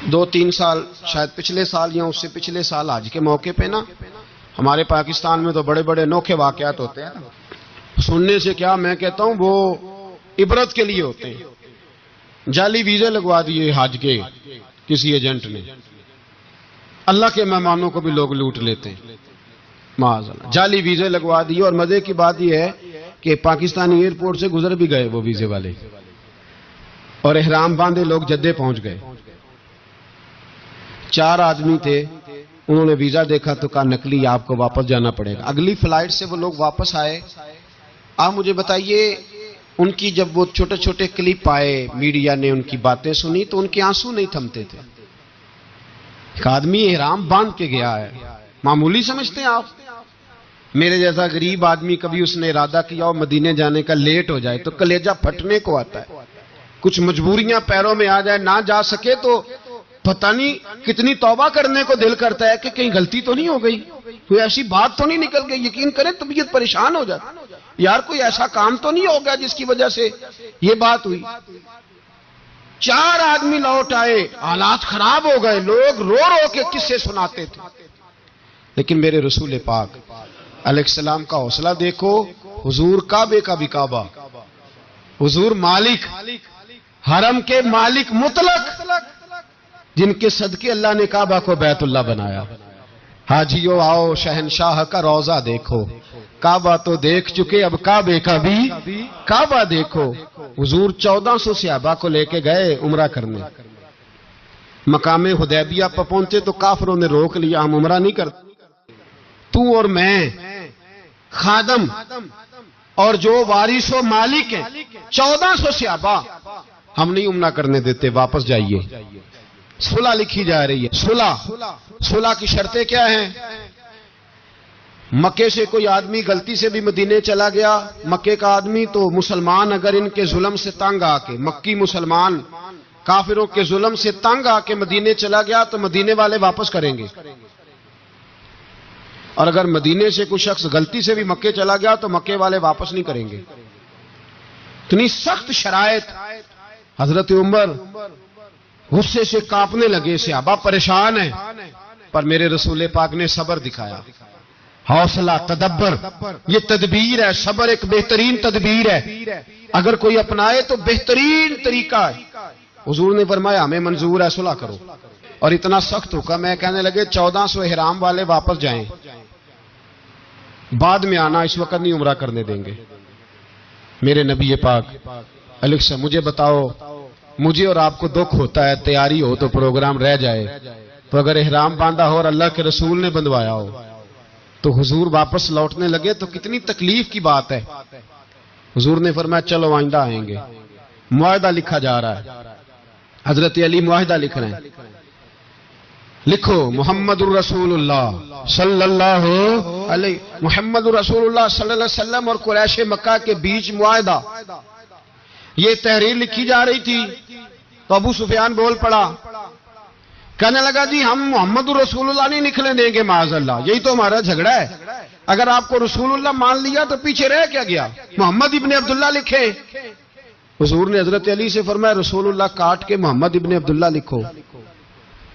2-3 سال شاید پچھلے سال یا اس سے پچھلے سال حج کے موقع پہ نا ہمارے پاکستان میں تو بڑے بڑے انوکھے واقعات ہوتے ہیں، سننے سے کیا میں کہتا ہوں وہ عبرت کے لیے ہوتے ہیں۔ جعلی ویزے لگوا دیے حج کے کسی ایجنٹ نے، اللہ کے مہمانوں کو بھی لوگ لوٹ لیتے ہیں، معاذ اللہ، جعلی ویزے لگوا دیے۔ اور مزے کی بات یہ ہے کہ پاکستانی ایئرپورٹ سے گزر بھی گئے وہ ویزے والے، اور احرام باندھے لوگ جدے پہنچ گئے۔ 4 آدمی تھے، انہوں نے ویزا دیکھا تو کہا نقلی، آپ کو واپس جانا پڑے گا۔ اگلی فلائٹ سے وہ لوگ واپس آئے۔ آپ مجھے بتائیے ان کی جب وہ چھوٹے چھوٹے کلپ آئے، میڈیا نے ان کی باتیں سنی تو ان کے آنسو نہیں تھمتے تھے۔ ایک آدمی احرام باندھ کے گیا ہے، معمولی سمجھتے ہیں آپ؟ میرے جیسا غریب آدمی کبھی اس نے ارادہ کیا اور مدینے جانے کا لیٹ ہو جائے تو کلیجہ پھٹنے کو آتا ہے، کچھ مجبوریاں پیروں میں آ جائے، نہ جا سکے تو پتہ نہیں کتنی توبہ کرنے کو دل کرتا ہے کہ کہیں غلطی تو نہیں ہو گئی، کوئی ایسی بات تو نہیں نکل گئی۔ یقین کریں طبیعت پریشان ہو جاتی، یار کوئی ایسا کام تو نہیں ہو گیا جس کی وجہ سے یہ بات ہوئی۔ 4 آدمی لوٹ آئے، حالات خراب ہو گئے، لوگ رو رو کے قصے سناتے تھے، لیکن میرے رسول پاک علیہ السلام کا حوصلہ دیکھو۔ حضور کعبے کا بھی کعبہ، حضور مالک، حرم کے مالک مطلق، جن کے صدقے اللہ نے کعبہ کو بیت اللہ بنایا۔ حاجیو آؤ شہنشاہ کا روضہ دیکھو، کعبہ تو دیکھ چکے اب کعبے کا بھی کعبہ دیکھو۔ حضور 1400 صحابہ کو لے کے گئے عمرہ کرنے، مقام حدیبیہ پر پہنچے تو کافروں نے روک لیا، ہم عمرہ نہیں کرتے، تو اور میں خادم اور جو وارث و مالک ہیں 1400 صحابہ، ہم نہیں عمرہ کرنے دیتے، واپس جائیے۔ صلح لکھی جا رہی ہے۔ صلح کی شرطیں کیا ہیں؟ مکے سے کوئی آدمی غلطی سے بھی مدینے چلا گیا، مکے کا آدمی تو مسلمان اگر ان کے ظلم سے تنگ آ کے، مکی مسلمان کافروں کے ظلم سے تنگ آ کے مدینے چلا گیا تو مدینے والے واپس کریں گے، اور اگر مدینے سے کوئی شخص غلطی سے بھی مکے چلا گیا تو مکے والے واپس نہیں کریں گے۔ اتنی سخت شرائط۔ حضرت عمر غصے سے کانپنے لگے، صحابہ پریشان ہیں، پر میرے رسول پاک نے صبر دکھایا، حوصلہ، تدبر، یہ تدبیر ہے۔ صبر ایک بہترین تدبیر ہے، اگر کوئی اپنائے تو بہترین طریقہ ہے۔ حضور نے فرمایا ہمیں منظور ہے، صلح کرو، اور اتنا سخت حکم ہے، کہنے لگے 1400 احرام والے واپس جائیں، بعد میں آنا، اس وقت نہیں عمرہ کرنے دیں گے۔ میرے نبی پاک علیہ السلام، مجھے بتاؤ، مجھے اور آپ کو دکھ ہوتا ہے تیاری ہو تو پروگرام رہ جائے، تو اگر احرام باندھا ہو اور اللہ کے رسول نے بندھوایا ہو تو حضور واپس لوٹنے لگے تو کتنی تکلیف کی بات ہے۔ حضور نے فرمایا چلو آئندہ آئیں گے۔ معاہدہ لکھا جا رہا ہے، حضرت علی معاہدہ لکھ رہے ہیں، لکھو محمد الرسول اللہ صلی اللہ علیہ، محمد الرسول اللہ صلی اللہ علیہ وسلم اور قریش مکہ کے بیچ معاہدہ۔ یہ تحریر لکھی جا رہی تھی تو ابو سفیان بول پڑا، کہنے لگا جی ہم محمد الرسول اللہ نہیں نکلنے دیں گے، معاذ اللہ، یہی تو ہمارا جھگڑا ہے، اگر آپ کو رسول اللہ مان لیا تو پیچھے رہ کیا گیا، محمد ابن عبداللہ لکھے۔ حضور نے حضرت علی سے فرمایا رسول اللہ کاٹ کے محمد ابن عبداللہ لکھو۔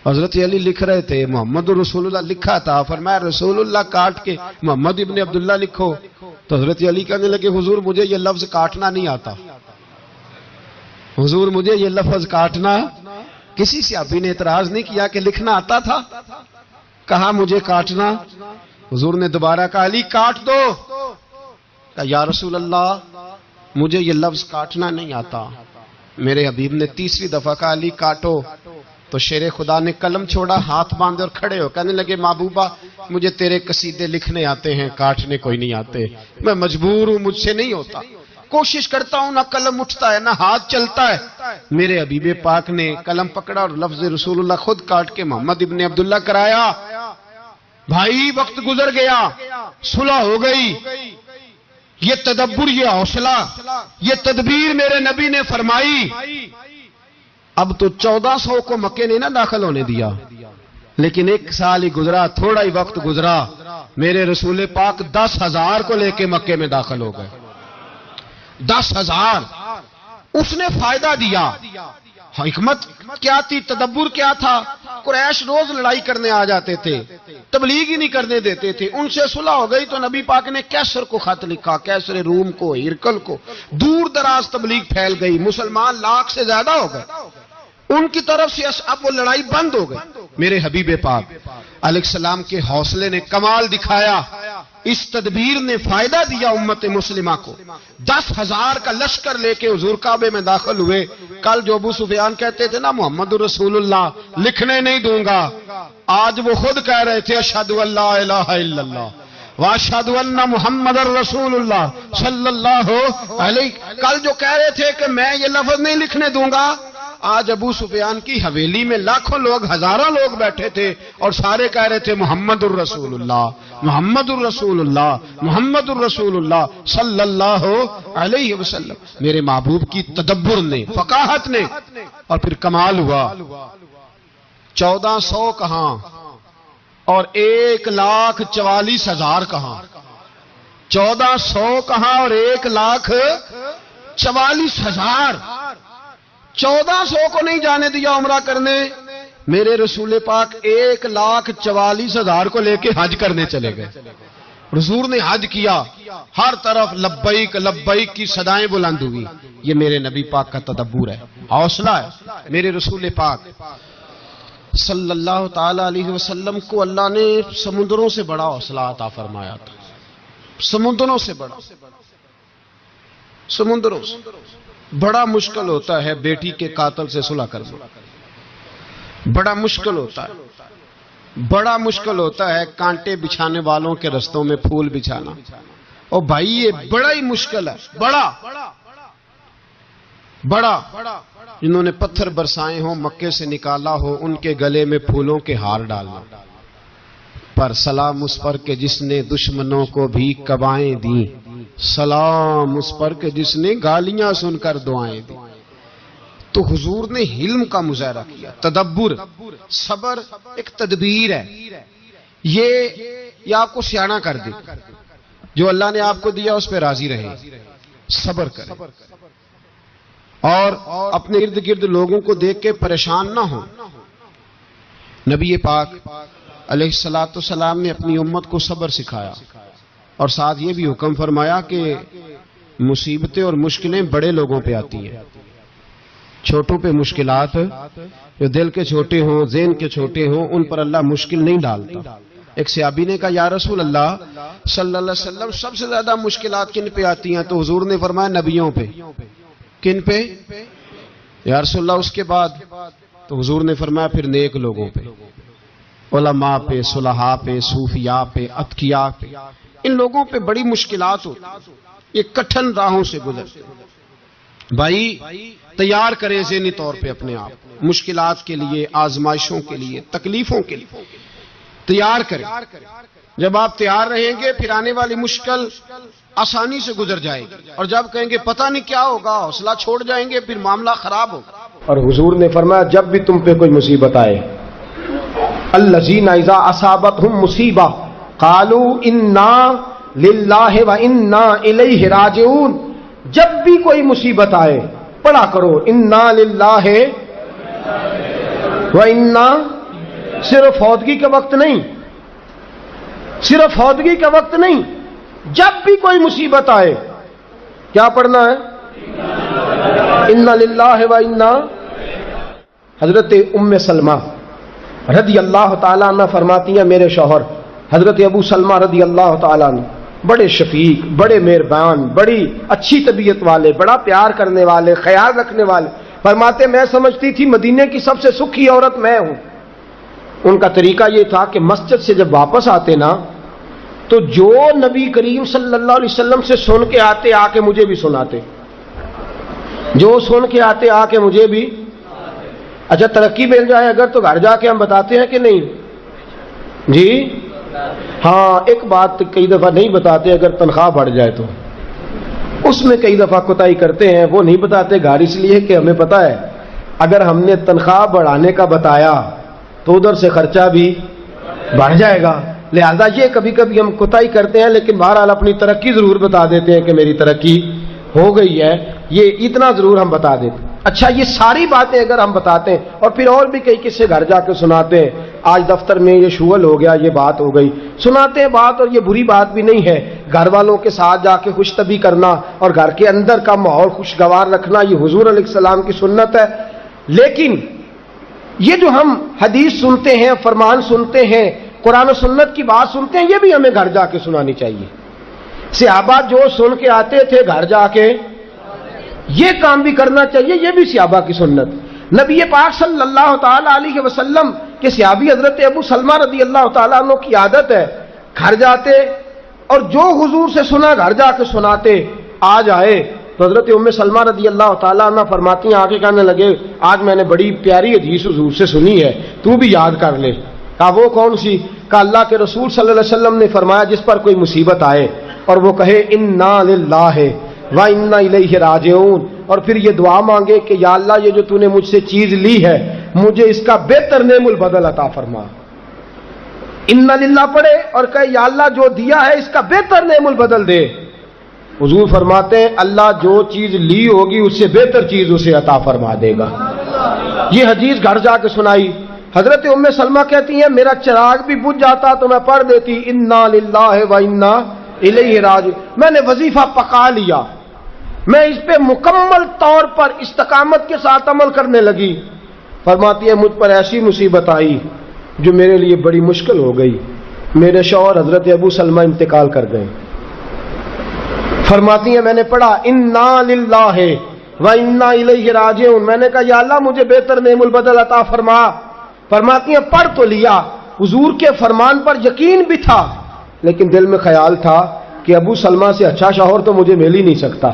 حضرت علی لکھ رہے تھے، محمد الرسول اللہ لکھا تھا، فرمایا رسول اللہ کاٹ کے محمد ابن عبداللہ لکھو۔ تو حضرت علی کہنے لگے حضور مجھے یہ لفظ کاٹنا نہیں آتا، حضور مجھے یہ لفظ کاٹنا، کسی صحابی نے اعتراض نہیں کیا کہ لکھنا آتا تھا، کہا مجھے کاٹنا۔ حضور نے دوبارہ کہا علی کاٹ دو، کہا یا رسول اللہ مجھے یہ لفظ کاٹنا نہیں آتا۔ میرے حبیب نے تیسری دفعہ کہا علی کاٹو، تو شیر خدا نے قلم چھوڑا، ہاتھ باندھے اور کھڑے ہو کہنے لگے محبوبہ مجھے تیرے قصیدے لکھنے آتے ہیں، کاٹنے کوئی نہیں آتے، میں مجبور ہوں، مجھ سے نہیں ہوتا، کوشش کرتا ہوں، نہ قلم اٹھتا ہے نہ ہاتھ چلتا ہے۔ میرے حبیب پاک نے قلم پکڑا اور لفظ رسول اللہ خود کاٹ کے محمد ابن عبداللہ کرایا۔ بھائی وقت گزر گیا، صلح ہو گئی، یہ تدبر، یہ حوصلہ، یہ تدبیر میرے نبی نے فرمائی۔ اب تو 1400 کو مکے نے نہ داخل ہونے دیا، لیکن 1 سال ہی گزرا، تھوڑا ہی وقت گزرا، میرے رسول پاک 10,000 کو لے کے مکے میں داخل ہو گئے۔ 10,000 اس نے فائدہ دیا، حکمت کیا تھی، تدبر کیا تھا؟ قریش روز لڑائی کرنے آ جاتے تھے، تبلیغ ہی نہیں کرنے دیتے تھے. ان سے صلح ہو گئی تو نبی پاک نے کیسر کو خط لکھا، کیسر روم کو، ہرکل کو. دور دراز تبلیغ پھیل گئی، مسلمان 100,000 سے زیادہ ہو گئے. ان کی طرف سے اب وہ لڑائی بند ہو گئی. میرے حبیب پاک علیہ السلام کے حوصلے نے کمال دکھایا. اس تدبیر نے فائدہ دیا امت مسلمہ کو. 10,000 کا لشکر لے کے حضور کعبے میں داخل ہوئے. کل جو ابو سفیان کہتے تھے نا محمد رسول اللہ لکھنے نہیں دوں گا، آج وہ خود کہہ رہے تھے اشہد ان لا الہ الا اللہ واشہد ان محمد رسول اللہ صلی اللہ علیہ. کل جو کہہ رہے تھے کہ میں یہ لفظ نہیں لکھنے دوں گا، آج ابو سفیان کی حویلی میں لاکھوں لوگ، ہزاروں لوگ بیٹھے تھے اور سارے کہہ رہے تھے محمد الرسول اللہ محمد الرسول اللہ محمد الرسول اللہ صلی اللہ علیہ وسلم. میرے محبوب کی تدبر نے، فقاہت نے، اور پھر کمال ہوا. 1400 کہاں اور 1,44,000 کہاں. 1400 کہاں اور 1,44,000. 1400 کو نہیں جانے دیا عمرہ کرنے. میرے رسول پاک 1,44,000 کو لے کے حج کرنے چلے گئے. حضور نے حج کیا، ہر طرف لبیک لبیک کی صدائیں بلند ہوئی. یہ میرے نبی پاک کا تدبر ہے، حوصلہ ہے. میرے رسول پاک صلی اللہ تعالی علیہ وسلم کو اللہ نے سمندروں سے بڑا حوصلہ عطا فرمایا تھا. سمندروں سے بڑا، سمندروں سے بڑا مشکل ہوتا ہے بیٹی کے قاتل سے صلح کرنا. بڑا مشکل ہوتا ہے، بڑا مشکل ہوتا ہے کانٹے بچھانے والوں کے رستوں میں پھول بچھانا. اور بھائی یہ بڑا ہی مشکل ہے، بڑا بڑا. جنہوں نے پتھر برسائے ہوں، مکے سے نکالا ہو، ان کے گلے میں پھولوں کے ہار ڈالنا. پر سلام اس پر کہ جس نے دشمنوں کو بھی قبائیں دیں، سلام اس پر کہ جس نے گالیاں سن کر دعائیں دی. تو حضور نے حلم کا مظاہرہ کیا، تدبر، صبر ایک تدبیر ہے. یہ آپ کو سیاںا کر دے. جو اللہ نے آپ کو دیا اس پہ راضی رہے، صبر کرے، اور اپنے ارد گرد لوگوں کو دیکھ کے پریشان نہ ہو. نبی پاک علیہ الصلوۃ والسلام نے اپنی امت کو صبر سکھایا، اور ساتھ یہ بھی حکم فرمایا کہ مصیبتیں اور مشکلیں بڑے لوگوں پہ آتی ہیں، چھوٹوں پہ مشکلات، جو دل کے چھوٹے ہوں، ذہن کے چھوٹے ہوں، ان پر اللہ مشکل نہیں ڈالتا. ایک صحابی نے کہا یا رسول اللہ صلی اللہ علیہ وسلم سب سے زیادہ مشکلات کن پہ آتی ہیں؟ تو حضور نے فرمایا نبیوں پہ. کن پہ یا رسول اللہ؟ اس کے بعد تو حضور نے فرمایا پھر نیک لوگوں پہ، علماء پہ، صلحاء پہ، صوفیاء پہ، اتقیاء پہ. ان لوگوں پہ بڑی مشکلات ہوتی، یہ کٹھن راہوں سے گزرتے. بھائی تیار کریں ذہنی طور پہ اپنے آپ مشکلات کے لیے، آزمائشوں کے لیے، تکلیفوں کے لیے تیار کریں. جب آپ تیار رہیں گے پھر آنے والی مشکل آسانی سے گزر جائے گی. اور جب کہیں گے پتہ نہیں کیا ہوگا، حوصلہ چھوڑ جائیں گے، پھر معاملہ خراب ہوگا. اور حضور نے فرمایا جب بھی تم پہ کوئی مصیبت آئے، الذین اذا اصابتہم مصیبہ قالوا انا للہ وانا الیہ راجعون. جب بھی کوئی مصیبت آئے پڑھا کرو انا للہ وانا. صرف فوتگی کے وقت نہیں، صرف فوتگی کے وقت نہیں، جب بھی کوئی مصیبت آئے کیا پڑھنا ہے؟ انا للہ وانا. حضرت ام سلمہ رضی اللہ تعالیٰ عنہ فرماتی ہیں میرے شوہر حضرت ابو سلمہ رضی اللہ تعالیٰ عنہ بڑے شفیق، بڑے مہربان، بڑی اچھی طبیعت والے، بڑا پیار کرنے والے، خیال رکھنے والے. فرماتے میں سمجھتی تھی مدینے کی سب سے سکھی عورت میں ہوں. ان کا طریقہ یہ تھا کہ مسجد سے جب واپس آتے نا تو جو نبی کریم صلی اللہ علیہ وسلم سے سن کے آتے آ کے مجھے بھی سناتے، جو سن کے آتے آ کے مجھے بھی. اچھا ترقی مل جائے اگر تو گھر جا کے ہم بتاتے ہیں کہ نہیں جی؟ ہاں ایک بات کئی دفعہ نہیں بتاتے، اگر تنخواہ بڑھ جائے تو اس میں کئی دفعہ کوتاہی کرتے ہیں. وہ نہیں بتاتے گھر اس لیے کہ ہمیں پتہ ہے اگر ہم نے تنخواہ بڑھانے کا بتایا تو ادھر سے خرچہ بھی بڑھ جائے گا، لہذا یہ کبھی کبھی ہم کوتاہی کرتے ہیں. لیکن بہرحال اپنی ترقی ضرور بتا دیتے ہیں کہ میری ترقی ہو گئی ہے، یہ اتنا ضرور ہم بتا دیتے. اچھا یہ ساری باتیں اگر ہم بتاتے ہیں اور پھر اور بھی کئی قصے گھر جا کے سناتے ہیں، آج دفتر میں یہ شغل ہو گیا، یہ بات ہو گئی، سناتے ہیں بات، اور یہ بری بات بھی نہیں ہے، گھر والوں کے ساتھ جا کے خوش طبی کرنا اور گھر کے اندر کا ماحول خوشگوار رکھنا، یہ حضور علیہ السلام کی سنت ہے۔ لیکن یہ جو ہم حدیث سنتے ہیں، فرمان سنتے ہیں، قرآن و سنت کی بات سنتے ہیں، یہ بھی ہمیں گھر جا کے سنانی چاہیے۔ صحابہ جو سن کے آتے تھے گھر جا کے یہ کام بھی کرنا چاہیے، یہ بھی صحابہ کی سنت۔ نبی پاک صلی اللہ تعالی علیہ وسلم کے صحابی حضرت ابو سلمہ رضی اللہ تعالیٰ عنہ کی عادت ہے، گھر جاتے اور جو حضور سے سنا گھر جا کے سناتے، آج آئے تو حضرت ام سلمہ رضی اللہ تعالیٰ عنہ فرماتی ہیں، آگے کہنے لگے آج میں نے بڑی پیاری حدیث حضور سے سنی ہے، تو بھی یاد کر لے۔ کہا وہ کون سی؟ کہا اللہ کے رسول صلی اللہ علیہ وسلم نے فرمایا جس پر کوئی مصیبت آئے اور وہ کہے انا للہ وَإِنَّا إِلَيْهِ راجعون، اور پھر یہ دعا مانگے کہ یا اللہ یہ جو تو نے مجھ سے چیز لی ہے مجھے اس کا بہتر نعم البدل عطا فرما، انا للہ پڑھے اور کہے یا اللہ جو دیا ہے اس کا بہتر نعم البدل دے۔ حضور فرماتے ہیں اللہ جو چیز لی ہوگی اس سے بہتر چیز اسے عطا فرما دے گا۔ یہ حدیث گھر جا کے سنائی۔ حضرت ام سلمہ کہتی ہیں میرا چراغ بھی بجھ جاتا تو میں پڑھ دیتی انا للہ وَإِنَّا إِلَيْهِ راجعون۔ میں نے وظیفہ پکا لیا، میں اس پہ مکمل طور پر استقامت کے ساتھ عمل کرنے لگی۔ فرماتی ہے مجھ پر ایسی مصیبت آئی جو میرے لیے بڑی مشکل ہو گئی، میرے شوہر حضرت ابو سلمہ انتقال کر گئے۔ فرماتی ہیں میں نے پڑھا انا للہ وَإِنَّا إِلَيْهِ راجعون، میں نے کہا یا اللہ مجھے بہتر نعم البدل عطا فرما۔ فرماتی ہیں پڑھ تو لیا، حضور کے فرمان پر یقین بھی تھا، لیکن دل میں خیال تھا کہ ابو سلمہ سے اچھا شوہر تو مجھے مل ہی نہیں سکتا،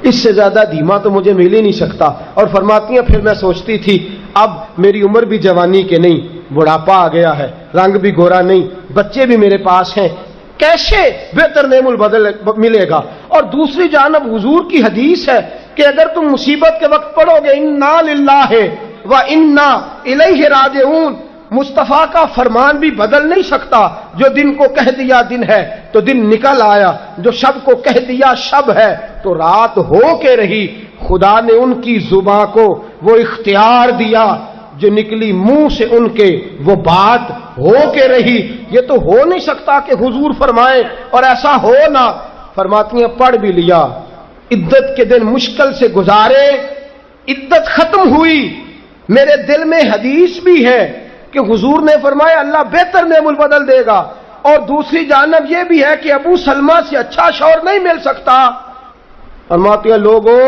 اس سے زیادہ دھیما تو مجھے مل ہی نہیں سکتا۔ اور فرماتی ہیں پھر میں سوچتی تھی اب میری عمر بھی جوانی کے نہیں، بڑھاپا آ گیا ہے، رنگ بھی گورا نہیں، بچے بھی میرے پاس ہیں، کیسے بہتر نعم البدل ملے گا؟ اور دوسری جانب حضور کی حدیث ہے کہ اگر تم مصیبت کے وقت پڑھو گے انا للہ وَإِنَّا إِلَيْهِ راجعون، مصطفیٰ کا فرمان بھی بدل نہیں سکتا، جو دن کو کہہ دیا دن ہے تو دن نکل آیا، جو شب کو کہہ دیا شب ہے تو رات ہو کے رہی۔ خدا نے ان کی زباں کو وہ اختیار دیا جو نکلی منہ سے ان کے وہ بات ہو کے رہی۔ یہ تو ہو نہیں سکتا کہ حضور فرمائے اور ایسا ہو نہ۔ فرماتی ہیں پڑھ بھی لیا، عدت کے دن مشکل سے گزارے، عدت ختم ہوئی، میرے دل میں حدیث بھی ہے کہ حضور نے فرمایا اللہ بہتر نعم البدل دے گا، اور دوسری جانب یہ بھی ہے کہ ابو سلمہ سے اچھا شوہر نہیں مل سکتا۔ فرماتے ہیں لوگوں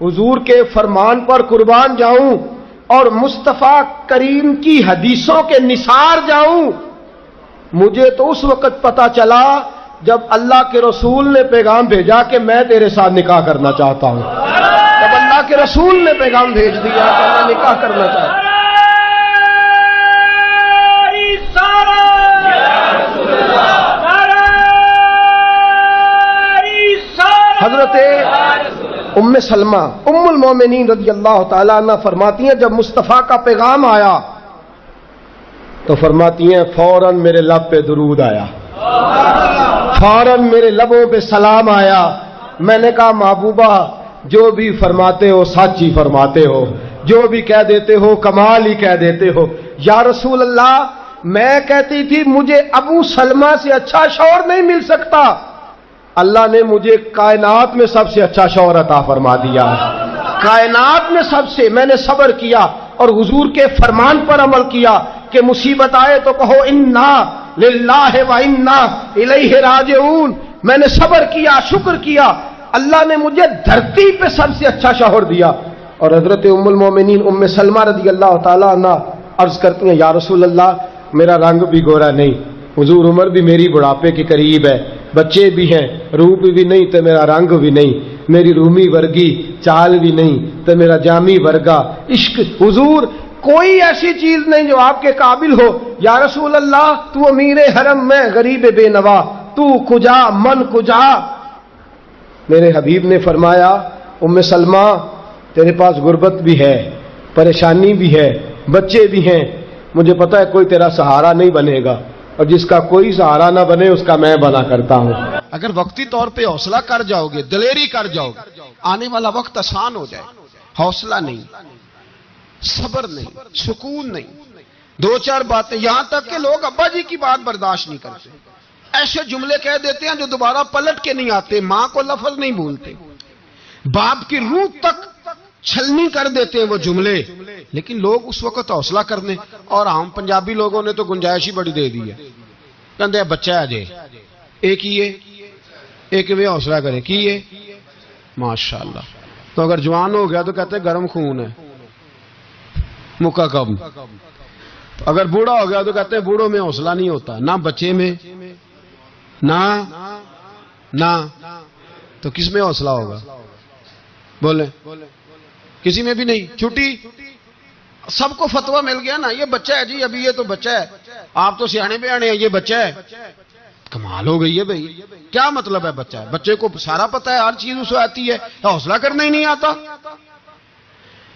حضور کے فرمان پر قربان جاؤں اور مصطفیٰ کریم کی حدیثوں کے نثار جاؤں۔ مجھے تو اس وقت پتا چلا جب اللہ کے رسول نے پیغام بھیجا کہ میں تیرے ساتھ نکاح کرنا چاہتا ہوں، جب اللہ کے رسول نے پیغام بھیج دیا کہ میں نکاح کرنا چاہتا ہوں۔ حضرت ام سلمہ ام المومنین رضی اللہ تعالیٰ عنہ فرماتی ہیں جب مصطفیٰ کا پیغام آیا تو فرماتی ہیں فوراً میرے لب پہ درود آیا، فوراً میرے لبوں پہ سلام آیا۔ میں نے کہا محبوبہ جو بھی فرماتے ہو سچ ہی فرماتے ہو، جو بھی کہہ دیتے ہو کمال ہی کہہ دیتے ہو۔ یا رسول اللہ میں کہتی تھی مجھے ابو سلمہ سے اچھا شوہر نہیں مل سکتا، اللہ نے مجھے کائنات میں سب سے اچھا شوہر عطا فرما دیا ہے، کائنات میں سب سے۔ میں نے صبر کیا اور حضور کے فرمان پر عمل کیا کہ مصیبت آئے تو کہو انا للہ وَإِنَّا إِلَيْهِ راجعون۔ میں نے صبر کیا، شکر کیا، اللہ نے مجھے دھرتی پہ سب سے اچھا شوہر دیا۔ اور حضرت ام المومنین ام سلمہ رضی اللہ تعالیٰ عنہ عرض کرتی ہیں یا رسول اللہ میرا رنگ بھی گورا نہیں، حضور عمر بھی میری بڑھاپے کے قریب ہے، بچے بھی ہیں، روپ بھی نہیں تو میرا رنگ بھی نہیں، میری رومی ورگی چال بھی نہیں تو میرا جامی ورگا عشق، حضور کوئی ایسی چیز نہیں جو آپ کے قابل ہو۔ یا رسول اللہ تو امیر حرم میں غریب بے نوا، تو کجا من کجا۔ میرے حبیب نے فرمایا ام سلمہ تیرے پاس غربت بھی ہے، پریشانی بھی ہے، بچے بھی ہیں، مجھے پتا ہے کوئی تیرا سہارا نہیں بنے گا، اور جس کا کوئی سہارا نہ بنے اس کا میں بنا کرتا ہوں۔ اگر وقتی طور پہ حوصلہ کر جاؤ گے، دلیری کر جاؤ گے، آنے والا وقت آسان ہو جائے۔ حوصلہ نہیں، صبر نہیں، سکون نہیں، دو چار باتیں، یہاں تک کہ لوگ ابا جی کی بات برداشت نہیں کرتے، ایسے جملے کہہ دیتے ہیں جو دوبارہ پلٹ کے نہیں آتے، ماں کو لفظ نہیں بھولتے، باپ کی روح تک چھلنی کر دیتے ہیں وہ جملے، لیکن لوگ اس وقت حوصلہ کرنے، اور ہم پنجابی لوگوں نے تو گنجائش ہی بڑی دے دی ہے، کہتے بچہ ہے جے ایک ہی ہے، ایک میں حوصلہ کرے کی ہے ماشاءاللہ، تو اگر جوان ہو گیا تو کہتے ہیں گرم خون ہے مکہ کب، اگر بوڑھا ہو گیا تو کہتے ہیں بوڑھوں میں حوصلہ نہیں ہوتا، نہ بچے میں نہ تو کس میں حوصلہ ہوگا؟ بولے کسی میں بھی نہیں، چھٹی سب کو فتویٰ مل گیا نا، یہ بچہ ہے جی، ابھی یہ تو بچہ ہے، آپ تو سیانے بیانے ہیں، یہ بچہ ہے، کمال ہو گئی ہے بھائی، کیا مطلب ہے بچہ ہے؟ بچے کو سارا پتہ ہے، ہر چیز اسے آتی ہے، حوصلہ کرنا ہی نہیں آتا،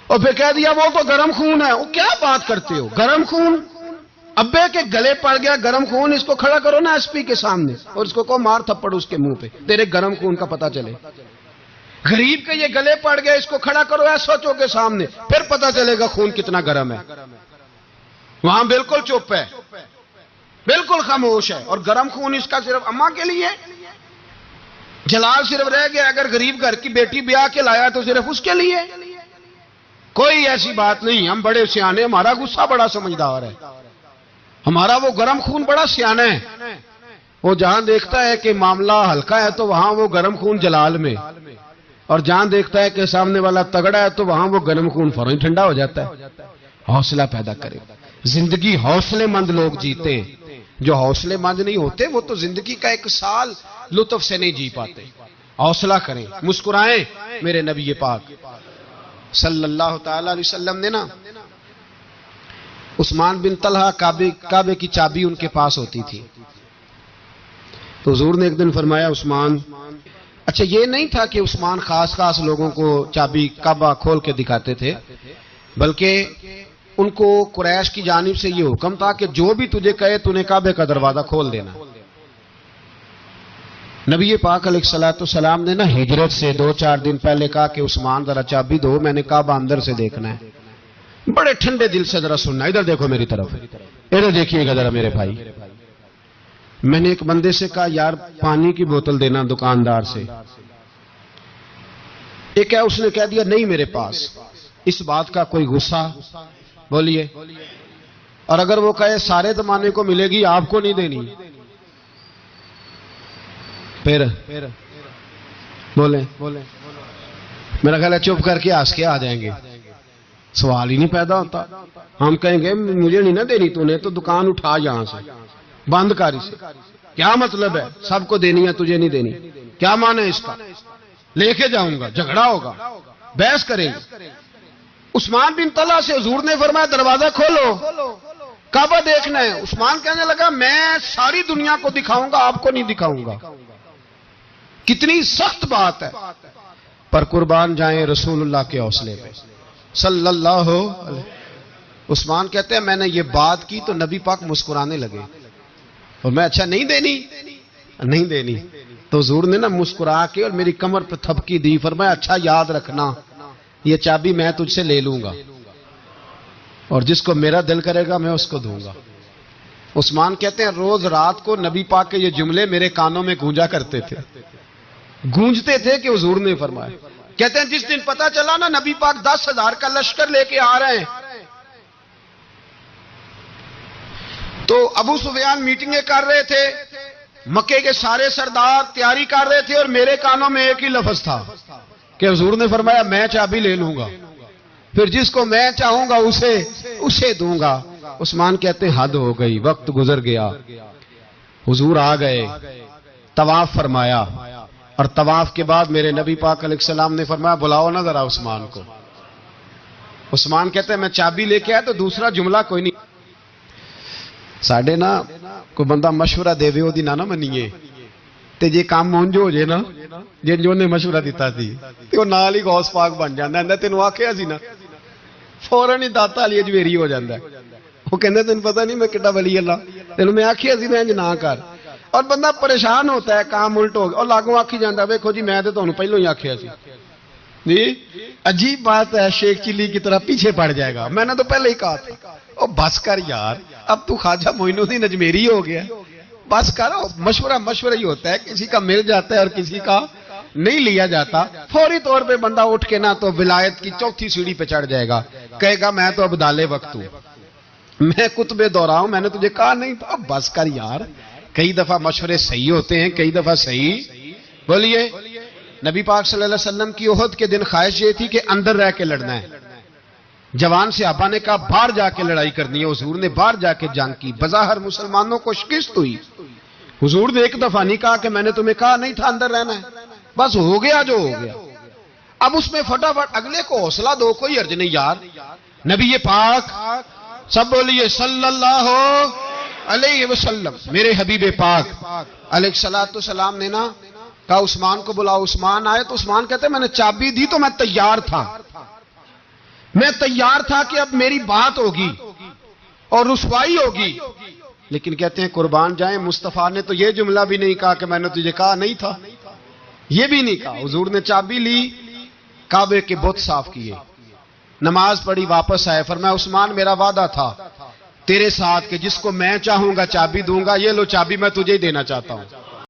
اور پھر کہہ دیا وہ تو گرم خون ہے، وہ کیا بات کرتے ہو؟ گرم خون ابے کے گلے پڑ گیا گرم خون، اس کو کھڑا کرو نا ایس پی کے سامنے اور اس کو مار تھپڑ اس کے منہ پہ، تیرے گرم خون کا پتہ چلے۔ غریب کے یہ گلے پڑ گئے، اس کو کھڑا کرو ایس ایچ او کے سامنے، پھر پتہ چلے گا خون کتنا گرم ہے۔ وہاں بالکل چپ ہے، بالکل خاموش ہے، اور گرم خون اس کا صرف اماں کے لیے، جلال صرف رہ گیا اگر غریب گھر کی بیٹی بیاہ کے لایا تو صرف اس کے لیے، کوئی ایسی بات نہیں۔ ہم بڑے سیانے، ہمارا غصہ بڑا سمجھدار ہے، ہمارا وہ گرم خون بڑا سیانا ہے، وہ جہاں دیکھتا ہے کہ معاملہ ہلکا ہے تو وہاں وہ گرم خون جلال میں، اور جہاں دیکھتا ہے کہ سامنے والا تگڑا ہے تو وہاں وہ گرم خون فوراً ٹھنڈا ہو جاتا ہے۔ حوصلہ پیدا کرے، زندگی حوصلے مند لوگ جیتے ہیں، جو حوصلے مند نہیں ہوتے وہ تو زندگی کا ایک سال لطف سے نہیں جی پاتے۔ حوصلہ کریں، مسکرائیں۔ میرے نبی پاک صلی اللہ تعالی علیہ وسلم نے نا عثمان بن طلحہ کعبے کی چابی ان کے پاس ہوتی تھی، تو حضور نے ایک دن فرمایا عثمان، اچھا یہ نہیں تھا کہ عثمان خاص لوگوں کو چابی کعبہ کھول کے دکھاتے تھے، بلکہ ان کو قریش کی جانب سے یہ حکم تھا کہ جو بھی تجھے کہے تو نے کعبے کا دروازہ کھول دینا۔ نبی پاک علیہ الصلوۃ والسلام نے نا ہجرت سے 2-4 دن پہلے کہا کہ عثمان ذرا چابی دو، میں نے کعبہ اندر سے دیکھنا ہے۔ بڑے ٹھنڈے دل سے ذرا سننا، ادھر دیکھو میری طرف، ادھر دیکھیے گا ذرا میرے بھائی۔ میں نے ایک بندے سے کہا یار پانی کی بوتل دینا دکاندار سے، ایک ہے اس نے کہہ دیا نہیں میرے پاس، اس بات کا کوئی غصہ؟ بولیے، اور اگر وہ کہے سارے زمانے کو ملے گی آپ کو نہیں دینی، پھر بولے میرا خیال ہے چپ کر کے ہنس کے آ جائیں گے، سوال ہی نہیں پیدا ہوتا۔ ہم کہیں گے مجھے نہیں نہ دینی، تو نے تو دکان اٹھا یہاں سے، بند کر اسے، کیا مطلب ہے سب کو دینی ہے تجھے نہیں دینی؟ کیا معنی ہے اس کا؟ لے کے جاؤں گا، جھگڑا ہوگا، بحث کریں گے۔ عثمان بن طلحہ سے حضور نے فرمایا دروازہ کھولو، کعبہ دیکھنا ہے۔ عثمان کہنے لگا میں ساری دنیا کو دکھاؤں گا، آپ کو نہیں دکھاؤں گا۔ کتنی سخت بات ہے، پر قربان جائیں رسول اللہ کے حوصلے پہ صلی اللہ علیہ۔ عثمان کہتے ہیں میں نے یہ بات کی تو نبی پاک مسکرانے لگے، اور میں اچھا نہیں دینی، تو حضور نے نا مسکرا کے اور میری کمر پہ تھپکی دی، فرمایا اچھا یاد رکھنا یہ چابی میں تجھ سے لے لوں گا، اور جس کو میرا دل کرے گا میں اس کو دوں گا۔ عثمان کہتے ہیں روز رات کو نبی پاک کے یہ جملے میرے کانوں میں گونجتے تھے کہ حضور نے فرمایا۔ کہتے ہیں جس دن پتا چلا نا نبی پاک 10,000 کا لشکر لے کے آ رہے ہیں، تو ابو سفیان میٹنگیں کر رہے تھے، مکے کے سارے سردار تیاری کر رہے تھے، اور میرے کانوں میں ایک ہی لفظ تھا کہ حضور نے فرمایا میں چابی لے لوں گا، پھر جس کو میں چاہوں گا اسے دوں گا۔ عثمان کہتے ہیں حد ہو گئی، وقت گزر گیا، حضور آ گئے، طواف فرمایا، اور طواف کے بعد میرے نبی پاک علیہ السلام نے فرمایا بلاؤ نا ذرا عثمان کو۔ عثمان کہتے ہیں میں چابی لے کے آیا تو دوسرا جملہ کوئی نہیں۔ ساڈے نا کوئی بندہ مشورہ دے وہی نہ منیے، تے جے کام مونج ہو جائے نا جو نے مشورہ دیتا سی تے وہ نال ہی غوث پاک بن جاندا ہے۔ تینوں آکھیا سی نا فوراً ہی داتا علی اجمیری ہو جاندا ہے۔ وہ کہندے تینوں پتہ نہیں میں کڈا ولی اللہ، تینوں میں آکھیا سی میں انج نہ کر، اور بندہ پریشان ہوتا ہے کام الٹ ہو گیا، اور لاگوں آکھی جاندا ویکھو جی میں تے تانوں پہلوں ہی آکھیا سی، جی عجیب بات ہے، شیخ چلی کی طرح پیچھے پڑ جائے گا. میں نے تو پہلے ہی کہا تھا او بس کر یار، اب تو خواجہ معین الدین اجمیری ہو گیا، بس کر. مشورہ ہی ہوتا ہے، کسی کا مل جاتا ہے اور کسی کا نہیں لیا جاتا. فوری طور پہ بندہ اٹھ کے نہ تو ولایت کی چوتھی سیڑھی پہ چڑھ جائے گا، کہے گا میں تو ابدال وقت ہوں، میں کتب دورہ ہوں، میں نے تجھے کہا نہیں. تو اب بس کر یار. کئی دفعہ مشورے صحیح ہوتے ہیں، کئی دفعہ صحیح. بولیے. نبی پاک صلی اللہ علیہ وسلم کی احد کے دن خواہش یہ تھی کہ اندر رہ کے لڑنا ہے. جوان صحابہ نے کہا باہر جا کے لڑائی کرنی ہے. حضور نے باہر جا کے جنگ کی، بظاہر مسلمانوں کو شکست ہوئی. حضور نے ایک دفعہ نہیں کہا کہ میں نے تمہیں کہا نہیں تھا اندر رہنا ہے، بس ہو گیا جو ہو گیا. اب اس میں فٹافٹ اگلے کو حوصلہ دو، کوئی حرج نہیں یار. نبی پاک سب بولیے صلی اللہ علیہ وسلم، میرے حبیب پاک علیہ الصلوۃ والسلام نے نا کہا عثمان کو بلاؤ. عثمان آئے تو عثمان کہتے میں نے چابی دی تو میں تیار تھا، میں تیار تھا کہ اب میری بات ہوگی اور رسوائی ہوگی. لیکن کہتے ہیں قربان جائیں مصطفیٰ نے تو یہ جملہ بھی نہیں کہا کہ میں نے تجھے کہا نہیں تھا، یہ بھی نہیں کہا. حضور نے چابی لی، کعبے کے بت صاف کیے، نماز پڑھی، واپس آئے. فرمایا عثمان میرا وعدہ تھا تیرے ساتھ کہ جس کو میں چاہوں گا چابی دوں گا، یہ لو چابی میں تجھے ہی دینا چاہتا ہوں.